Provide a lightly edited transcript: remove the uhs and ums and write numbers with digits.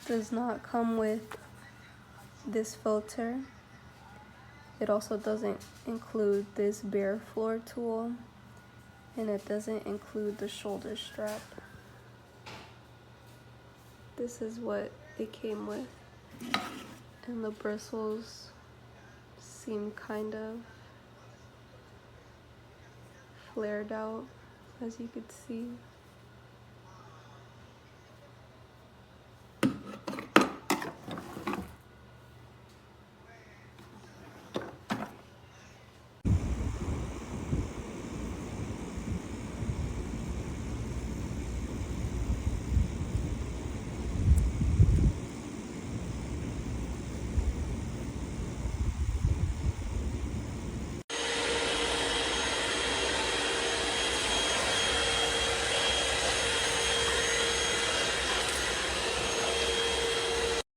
does not come with this filter. It also doesn't include this bare floor tool, and it doesn't include the shoulder strap. This is what it came with, and the bristles seem kind of flared out, as you could see.